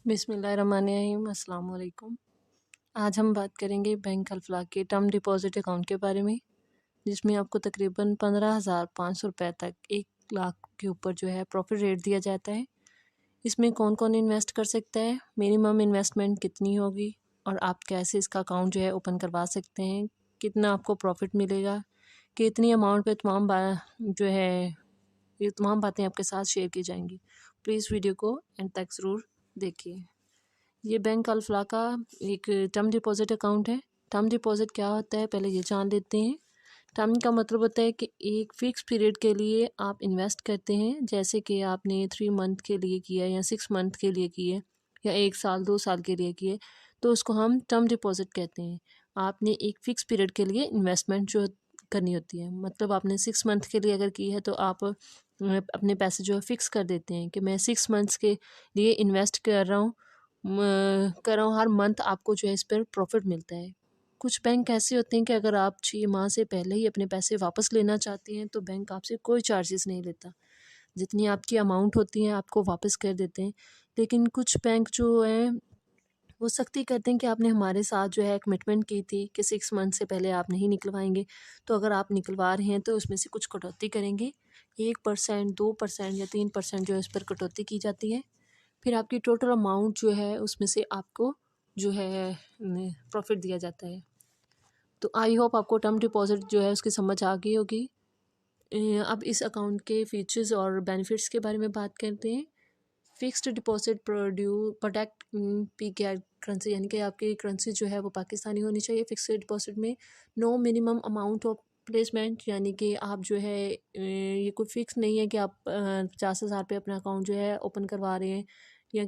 बिस्मिल्लाहिर्रहमानिर्रहीम, अस्सलाम वालेकुम। आज हम बात करेंगे बैंक अल्फलाह के टर्म डिपॉज़िट अकाउंट के बारे में, जिसमें आपको तकरीबन 15,500 रुपए तक 1 लाख के ऊपर जो है प्रॉफ़िट रेट दिया जाता है। इसमें कौन-कौन इन्वेस्ट कर सकता है, मिनिमम इन्वेस्टमेंट कितनी होगी और आप कैसे इसका अकाउंट जो है ओपन करवा सकते हैं, कितना आपको प्रॉफ़िट मिलेगा, कितनी अमाउंट पे ये तमाम बातें आपके साथ शेयर की जाएँगी। प्लीज़ वीडियो को एंड तक ज़रूर देखिए। ये बैंक अल्फलाह का एक टर्म डिपॉज़िट अकाउंट है। टर्म डिपॉज़िट क्या होता है, पहले ये जान लेते हैं। टर्म का मतलब होता है कि एक फ़िक्स पीरियड के लिए आप इन्वेस्ट करते हैं, जैसे कि आपने 3 मंथ के लिए किया या 6 मंथ के लिए किए या 1 साल 2 साल के लिए किए, तो उसको हम टर्म डिपॉज़िट कहते हैं। आपने एक फ़िक्स पीरियड के लिए इन्वेस्टमेंट जो करनी होती है, मतलब आपने 6 मंथ के लिए अगर की है तो आप अपने पैसे जो है फ़िक्स कर देते हैं कि मैं 6 मंथ्स के लिए इन्वेस्ट कर रहा हूँ। हर मंथ आपको जो है इस पर प्रॉफिट मिलता है। कुछ बैंक ऐसे होते हैं कि अगर आप 6 माह से पहले ही अपने पैसे वापस लेना चाहते हैं तो बैंक आपसे कोई चार्जेस नहीं लेता, जितनी आपकी अमाउंट होती है आपको वापस कर देते हैं। लेकिन कुछ बैंक जो हैं वो सख्ती करते हैं कि आपने हमारे साथ जो है कमिटमेंट की थी कि 6 मंथ से पहले आप नहीं निकलवाएंगे, तो अगर आप निकलवा रहे हैं तो उसमें से कुछ कटौती करेंगे। 1%, 2% या 3% जो है इस पर कटौती की जाती है। फिर आपकी टोटल अमाउंट जो है उसमें से आपको जो है प्रॉफिट दिया जाता है। तो आई होप आपको टर्म डिपॉज़िट जो है उसकी समझ आ गई होगी। अब इस अकाउंट के फीचर्स और बेनिफिट्स के बारे में बात करते हैं। Fixed deposit protect PKR currency, यानी कि आपकी करेंसी जो है वो पाकिस्तानी होनी चाहिए। फिक्स्ड डिपॉजिट में no minimum amount of placement, यानी कि आप जो है ये कोई फिक्स नहीं है कि आप 50,000 पे अपना अकाउंट जो है ओपन करवा रहे हैं या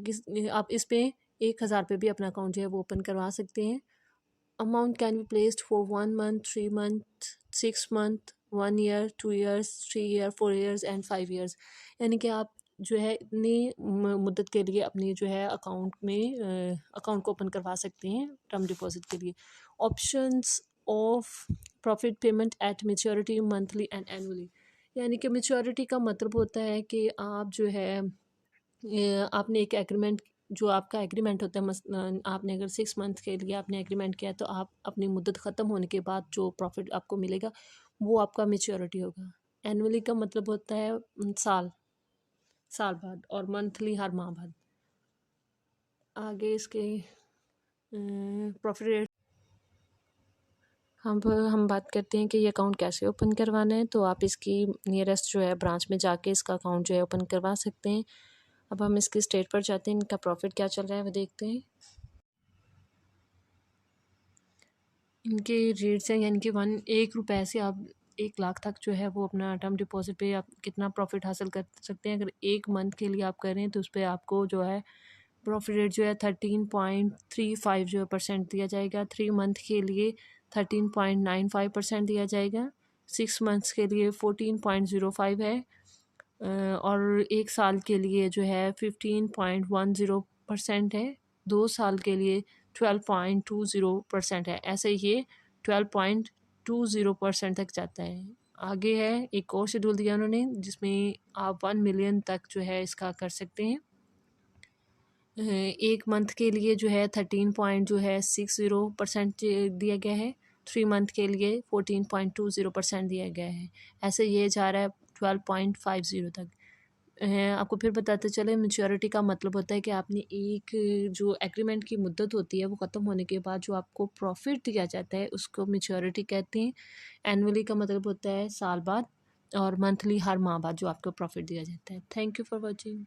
आप इस पे 1,000 पे भी अपना अकाउंट जो है वो ओपन करवा सकते हैं। Amount can be placed for 1 month, 3 month, 6 month, 1 year, 2 years, 3 year, 4 years and 5 years, यानी कि आप जो है इतनी मुद्दत के लिए अपनी जो है अकाउंट में अकाउंट को ओपन करवा सकते हैं टर्म डिपॉजिट के लिए। Options of profit payment eight maturity monthly and annually, यानी कि मेच्योरिटी का मतलब होता है कि आप जो है आपने एक एग्रीमेंट, जो आपका एग्रीमेंट होता है, मसलन आपने अगर 6 मंथ के लिए आपने एग्रीमेंट किया है तो आप अपनी मुद्दत ख़त्म होने के बाद जो प्रॉफिट आपको मिलेगा वो आपका मेच्योरिटी होगा। एनुअली का मतलब होता है साल साल बाद, और मंथली हर माह बाद। आगे इसके प्रॉफिट रेट हम बात करते हैं कि ये अकाउंट कैसे ओपन करवाना है। तो आप इसकी नियरेस्ट जो है ब्रांच में जाके इसका अकाउंट जो है ओपन करवा सकते हैं। अब हम इसके स्टेट पर जाते हैं, इनका प्रॉफिट क्या चल रहा है वो देखते हैं। इनके रेट्स हैं, यानी कि 1 रुपये से आप 1 लाख तक जो है वो अपना टर्म डिपॉजिट पे आप कितना प्रॉफिट हासिल कर सकते हैं। अगर 1 मंथ के लिए आप करें तो उस पर आपको जो है प्रॉफिट रेट जो है 13.35 जो है परसेंट दिया जाएगा। 3 मंथ के लिए 13.95% दिया जाएगा। 6 मंथ्स के लिए 14.05 है, और 1 साल के लिए जो है 15.10% है। 2 साल के लिए 12.20% है। ऐसे ये 12.20% तक जाता है। आगे है एक और शेड्यूल दिया उन्होंने, जिसमें आप 1 मिलियन तक जो है इसका कर सकते हैं। 1 मंथ के लिए जो है 13.60% दिया गया है। 3 मंथ के लिए 14.20% दिया गया है। ऐसे ये जा रहा है 12.50 तक। आपको फिर बताते चले, मैच्योरिटी का मतलब होता है कि आपने एक जो एग्रीमेंट की मुद्दत होती है वो ख़त्म होने के बाद जो आपको प्रॉफिट दिया जाता है उसको मैच्योरिटी कहते हैं। एनुअली का मतलब होता है साल बाद, और मंथली हर माह बाद जो आपको प्रॉफिट दिया जाता है। Thank you for watching.